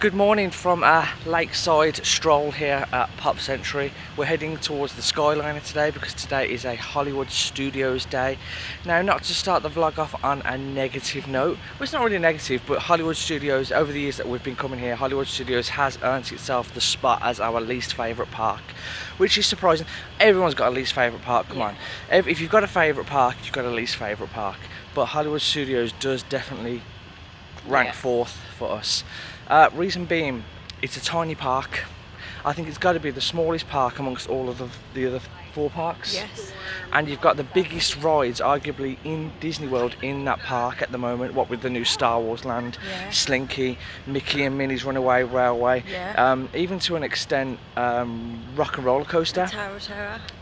Good morning from a lakeside stroll here at Pop Century. We're heading towards the Skyliner today because today is a Hollywood Studios day. Now, not to start the vlog off on a negative note, well, it's not really negative, but Hollywood Studios, over the years that we've been coming here, Hollywood Studios has earned itself the spot as our least favourite park, which is surprising. Everyone's got a least favourite park, come on. If you've got a favourite park, you've got a least favourite park. But Hollywood Studios does definitely rank fourth for us. Reason being, it's a tiny park. I think it's got to be the smallest park amongst all of the other four parks. Yes. And you've got the biggest rides, arguably, in Disney World in that park at the moment. What with the new Star Wars Land, Slinky, Mickey and Minnie's Runaway Railway, even to an extent, Rock and Roller Coaster.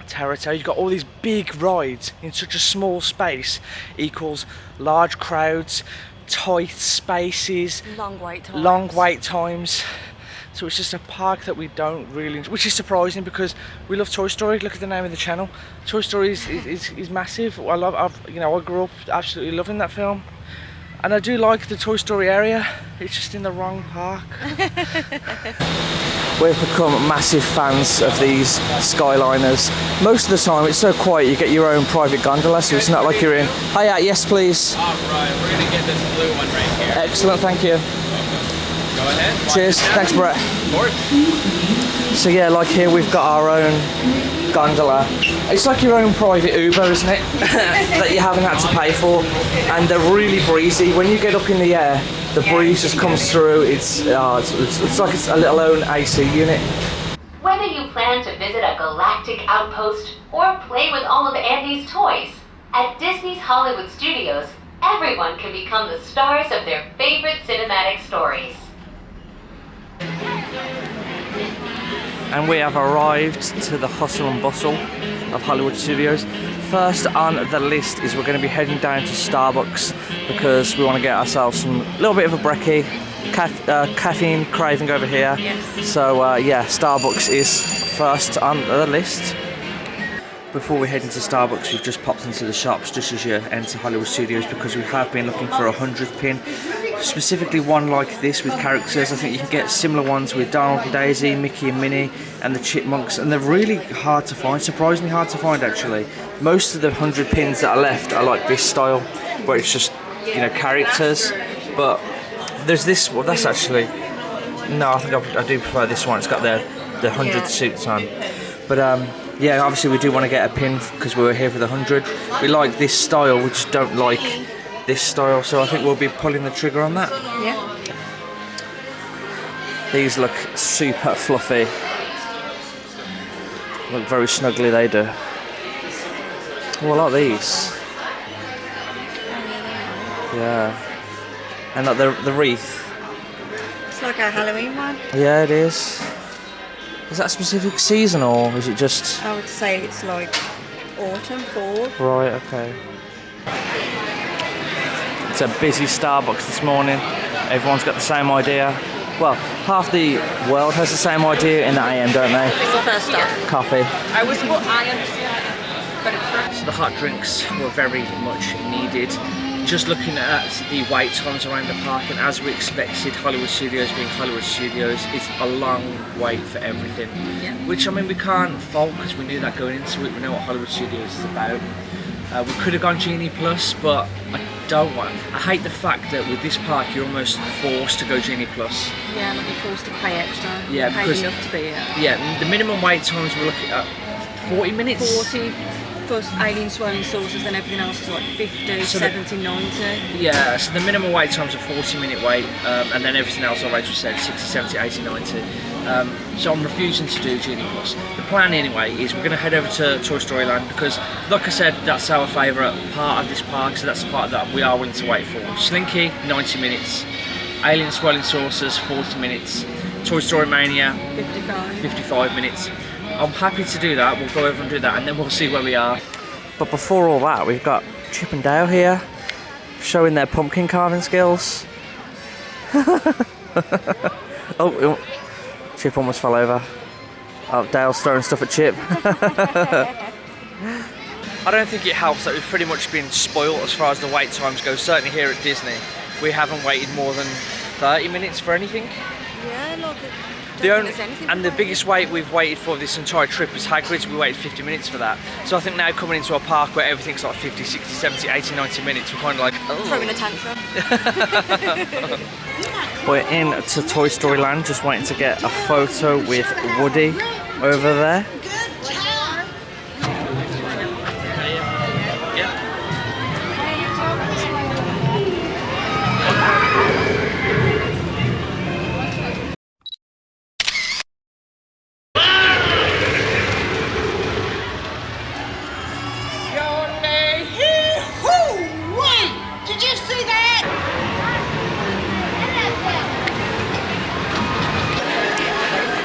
Terror. You've got all these big rides in such a small space. Equals large crowds, tight spaces, long wait times. So it's just a park that we don't really enjoy, which is surprising because we love Toy Story. Look at the name of the channel. Toy Story is massive. I grew up absolutely loving that film, and I do like the Toy Story area. It's just in the wrong park. We've become massive fans of these Skyliners. Most of the time it's so quiet you get your own private gondola, so it's not like you're in. Hiya, yes please. Alright, we're going to get this blue one right here. Excellent, thank you. Go ahead. Cheers, thanks Brett. Of course. So yeah, like here we've got our own gondola. It's like your own private Uber, isn't it? That you haven't had to pay for. And they're really breezy. When you get up in the air, the breeze just comes through. It's like it's a little own AC unit. Whether you plan to visit a galactic outpost or play with all of Andy's toys, at Disney's Hollywood Studios, everyone can become the stars of their favorite cinematic stories. And we have arrived to the hustle and bustle of Hollywood Studios. First on the list is we're going to be heading down to Starbucks because we want to get ourselves a little bit of a brekkie. Caffeine craving over here. Yes. So Starbucks is first on the list. Before we head into Starbucks, we've just popped into the shops just as you enter Hollywood Studios because we have been looking for a 100th pin. Specifically one like this with characters. I think you can get similar ones with Donald and Daisy, Mickey and Minnie and the Chipmunks, and they're really hard to find, surprisingly hard to find actually. Most of the 100 pins that are left are like this style where it's just, characters, but there's this one, that's actually, no, I think I do prefer this one. It's got the 100 suits on, but yeah, obviously we do want to get a pin because we were here for the 100. We like this style, we just don't like this style, so I think we'll be pulling the trigger on that. Yeah. These look super fluffy. Look very snuggly, they do. Oh, I like these. Yeah. And like the wreath. It's like a Halloween one. Yeah, it is. Is that a specific season or is it just... I would say it's like autumn, fall. Right, okay. It's a busy Starbucks this morning. Everyone's got the same idea. Well, half the world has the same idea in the AM, don't they? It's the first stop. Coffee. I understand, but it's So the hot drinks were very much needed. Just looking at the wait times around the park, and as we expected, Hollywood Studios being Hollywood Studios, it's a long wait for everything. Yeah. Which, I mean, we can't fault because we knew that going into it. We know what Hollywood Studios is about. We could have gone Genie Plus, but I hate the fact that with this park you're almost forced to go Genie Plus. Yeah, like you're forced to pay extra. Yeah, you paid enough to be here. Yeah, the minimum wait times we're looking at 40 minutes. 40 plus alien swirling saucers, then everything else is like 50, So 70, 90. Yeah, so the minimum wait time's a 40-minute wait, and then everything else, like Rachel said, 60, 70, 80, 90. So I'm refusing to do Genie Plus. The plan anyway is we're going to head over to Toy Story Land because, like I said, that's our favourite part of this park, so that's the part that we are willing to wait for. Slinky, 90 minutes. Alien Swirling Saucers, 40 minutes. Toy Story Mania, 55 minutes. I'm happy to do that. We'll go over and do that, and then we'll see where we are. But before all that, we've got Chip and Dale here, showing their pumpkin carving skills. Oh, Chip almost fell over. Oh, Dale's throwing stuff at Chip. I don't think it helps that we've pretty much been spoilt as far as the wait times go. Certainly here at Disney, we haven't waited more than 30 minutes for anything. Yeah, look. The biggest wait we've waited for this entire trip is Hagrid's. We waited 50 minutes for that. So I think now coming into a park where everything's like 50, 60, 70, 80, 90 minutes, we're kind of like, oh. Throwing a tantrum. We're in to Toy Story Land, just waiting to get a photo with Woody over there.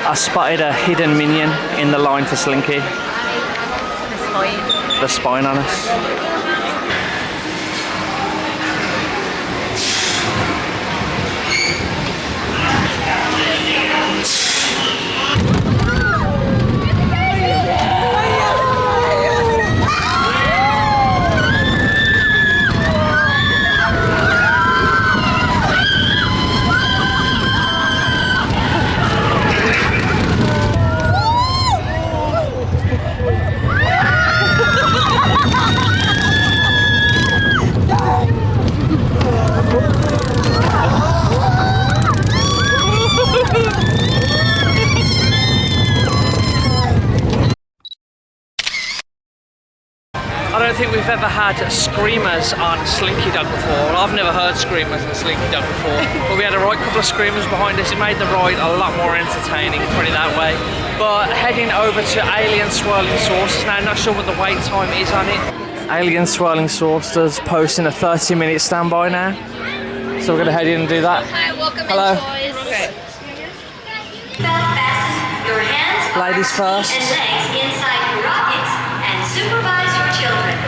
I spotted a hidden minion in the line for Slinky. The spine on us. I don't think we've ever had screamers on Slinky Dog before. Well, I've never heard screamers on Slinky Dog before, but we had a right couple of screamers behind us. It made the ride a lot more entertaining, put it that way. But heading over to Alien Swirling Saucers now, not sure what the wait time is on it. Alien Swirling Saucers posting a 30-minute standby now. So we're going to head in and do that. Hi, welcome Hello. in, toys. Okay. Fasten your hands, Ladies arms, first. and legs inside your rockets and supervise your children.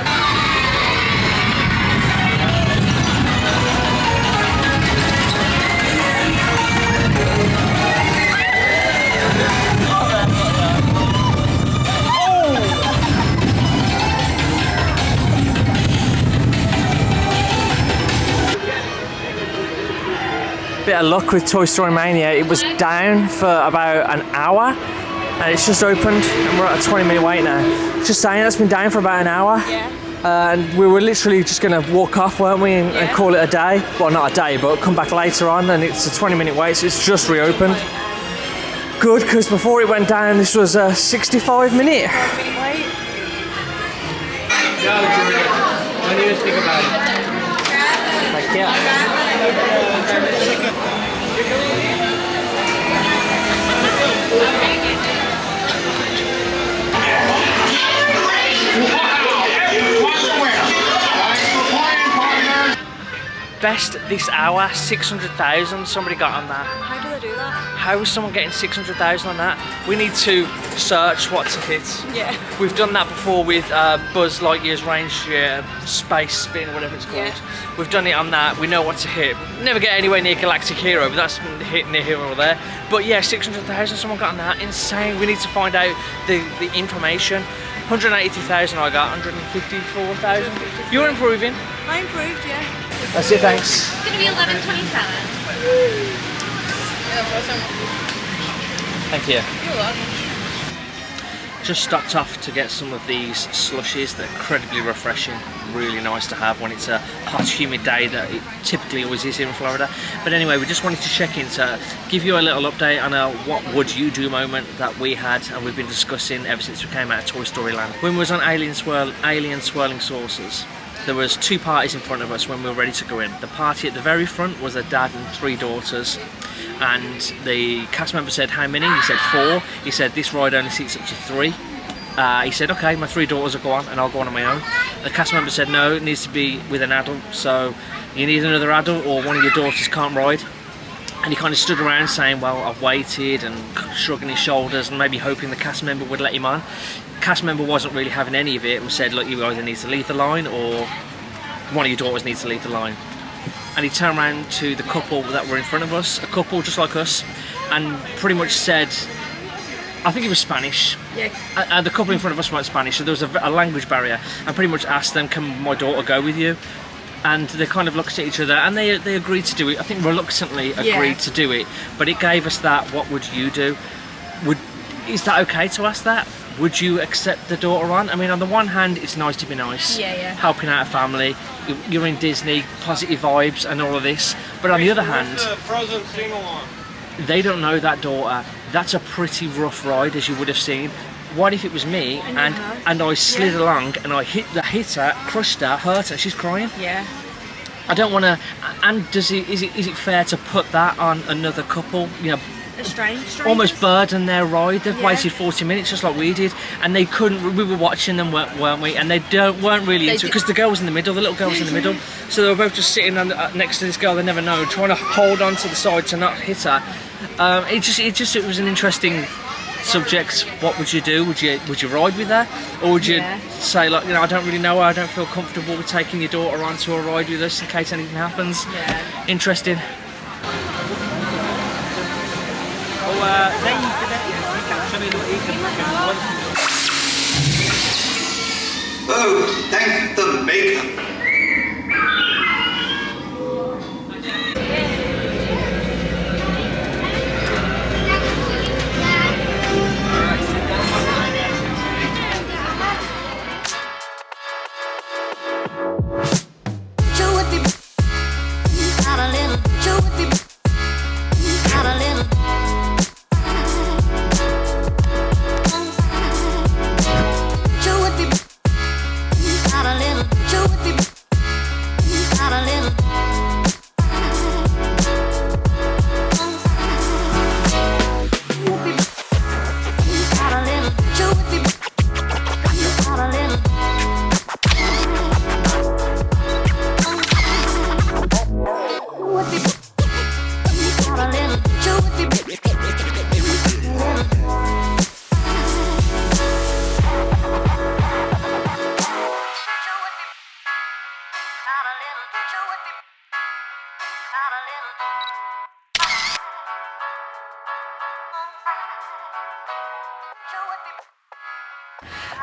Bit of luck with Toy Story Mania. It was down for about an hour and it's just opened and we're at a 20-minute wait now. Just saying, it's been down for about an hour. Yeah. And we were literally just going to walk off, weren't we, and call it a day. Well, not a day, but come back later on, and it's a 20-minute wait, so it's just reopened. Good, because before it went down, this was a 65-minute. Wait. No, Julia. Don't even think about it. Thank you. Best this hour, 600,000 somebody got on that. How do they do that? How is someone getting 600,000 on that? We need to search what to hit. Yeah. We've done that before with Buzz Lightyear's range space spin, whatever it's called. Yeah. We've done it on that. We know what to hit. Never get anywhere near Galactic Hero, but that's hit near here or there. But yeah, 600,000 someone got on that. Insane. We need to find out the information. 182,000 I got. 154,000. You're improving. I improved, yeah. That's it. Thanks. It's gonna be 11:27. Thank you. You're welcome. Just stopped off to get some of these slushies. They're incredibly refreshing, really nice to have when it's a hot, humid day that it typically always is here in Florida. But anyway, we just wanted to check in to give you a little update on a what would you do moment that we had and we've been discussing ever since we came out of Toy Story Land. When we was on Alien Swirling Saucers, there was two parties in front of us when we were ready to go in. The party at the very front was a dad and three daughters. And the cast member said, how many? He said 4. He said, this ride only seats up to 3. He said, okay, my 3 daughters will go on and I'll go on my own. The cast member said, no, it needs to be with an adult, so you need another adult or one of your daughters can't ride. And he kind of stood around saying, well, I've waited, and shrugging his shoulders and maybe hoping the cast member would let him on. The cast member wasn't really having any of it and said, look, you either need to leave the line or one of your daughters needs to leave the line. And he turned around to the couple that were in front of us, a couple just like us, and pretty much said, I think it was Spanish. Yeah. The couple in front of us weren't Spanish, so there was a language barrier. I pretty much asked them, can my daughter go with you? And they kind of looked at each other and they agreed to do it. I think reluctantly agreed to do it, but it gave us that, what would you do? Is that okay to ask that? Would you accept the daughter on? I mean, on the one hand, it's nice to be nice. Yeah. Helping out a family. You're in Disney, positive vibes and all of this. But on the other hand, they don't know that daughter. That's a pretty rough ride, as you would have seen. What if it was me and I slid along and I hit her, crushed her, hurt her, she's crying? Yeah. I don't want to. And is it fair to put that on another couple? You know, almost burden their ride. They've waited 40 minutes just like we did, and they couldn't. We were watching them, weren't we? And they weren't really into it because the girl was in the middle. The little girl was in the middle, so they were both just sitting next to this girl they never know, trying to hold on to the side to not hit her. It was an interesting subject. What would you do? Would you ride with her, or would you say, like, you know, I don't really know her, I don't feel comfortable with taking your daughter onto a ride with us in case anything happens? Yeah. Interesting. Oh, thank the maker.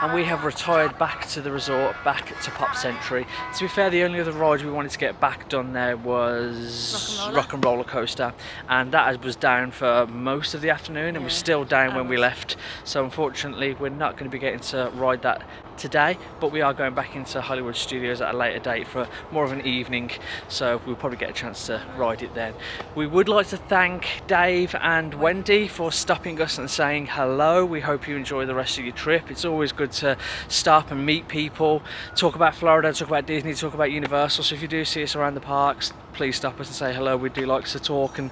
And we have retired back to the resort, back to Pop Century. To be fair, the only other ride we wanted to get back done there was Rock and Roller Coaster, and that was down for most of the afternoon and was still down when we left. So unfortunately, we're not going to be getting to ride that today, but we are going back into Hollywood Studios at a later date for more of an evening, so we'll probably get a chance to ride it then. We would like to thank Dave and Wendy for stopping us and saying hello. We hope you enjoy the rest of your trip. It's always good to stop and meet people, talk about Florida, talk about Disney, talk about Universal. So if you do see us around the parks, please stop us and say hello. We do like to talk and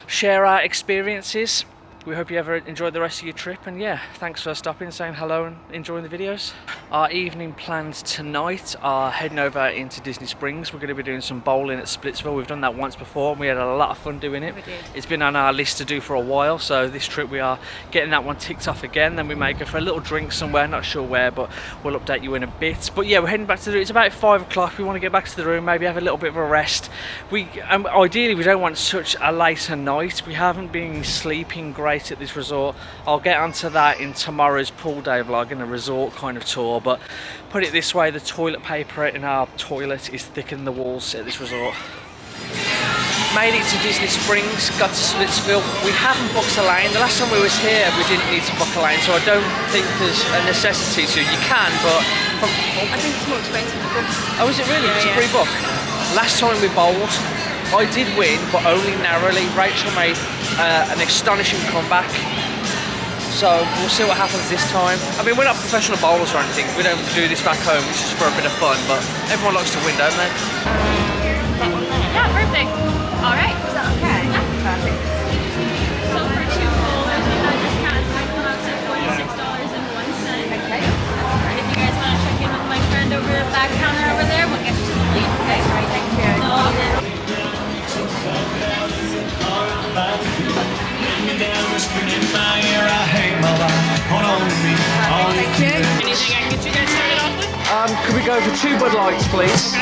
share our experiences. We hope you ever enjoyed the rest of your trip, and yeah, thanks for stopping, saying hello and enjoying the videos. Our evening plans tonight are heading over into Disney Springs. We're going to be doing some bowling at Splitsville. We've done that once before and we had a lot of fun doing it. We did. It's been on our list to do for a while, so this trip we are getting that one ticked off again. Then we may go for a little drink somewhere, not sure where, but we'll update you in a bit. But yeah, we're heading back to the, it's about 5 o'clock. We want to get back to the room, maybe have a little bit of a rest. Ideally we don't want such a later night. We haven't been sleeping great at this resort. I'll get onto that in tomorrow's pool day vlog and a resort kind of tour, but put it this way, the toilet paper in our toilet is thicker than the walls at this resort. Made it to Disney Springs, got to Splitsville. We haven't booked a lane. The last time we was here we didn't need to book a lane, so I don't think there's a necessity to. You can, but I think it's more expensive to book. oh, is it really? It's a free book. Last time we bowled, I did win, but only narrowly. Rachel made an astonishing comeback. So we'll see what happens this time. I mean, we're not professional bowlers or anything. We don't do this back home. It's just for a bit of fun, but everyone likes to win, don't they? Yeah, perfect. All right. Is that okay? Yeah. Perfect. So for 2 bowlers, we got a discount. It's going to come out to $46.01. Okay. If you guys want to check in with my friend over the back counter over there, we'll get you to the lead. Okay, Great, thank you. Thank you. Anything I can get you guys started off with? Could we go for 2 Bud Lights, please?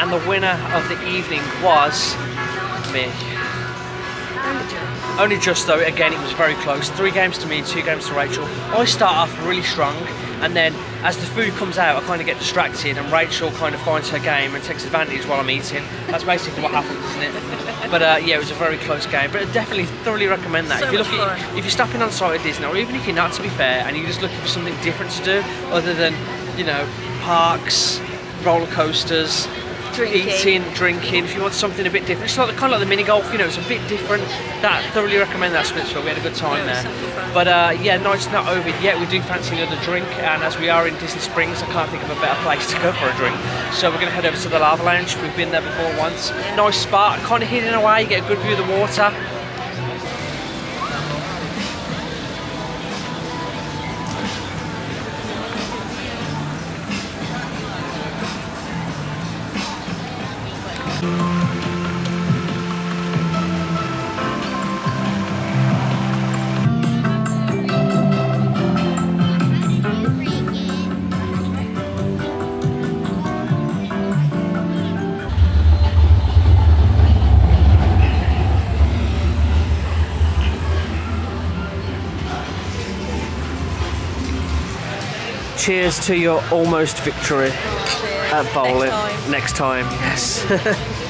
And the winner of the evening was me. Only just though, again it was very close. 3 games to me, 2 games to Rachel. I start off really strong, and then as the food comes out I kind of get distracted and Rachel kind of finds her game and takes advantage while I'm eating. That's basically what happens, isn't it? But yeah, it was a very close game, but I definitely thoroughly recommend that. So if you're much looking, fun. if you're stopping on site at Disney, or even if you're not, to be fair, and you're just looking for something different to do other than, you know, parks, roller coasters, eating, drinking, if you want something a bit different, it's like kind of like the mini golf, you know, it's a bit different. That thoroughly recommend that Splitsville. We had a good time there. But yeah, night's not over yet. We do fancy another drink, and as we are in Disney Springs, I can't think of a better place to go for a drink. So we're going to head over to the Lava Lounge. We've been there before once. Nice spot, kind of hidden away. You get a good view of the water. Cheers to your almost victory at bowling. Next time. Next time, yes.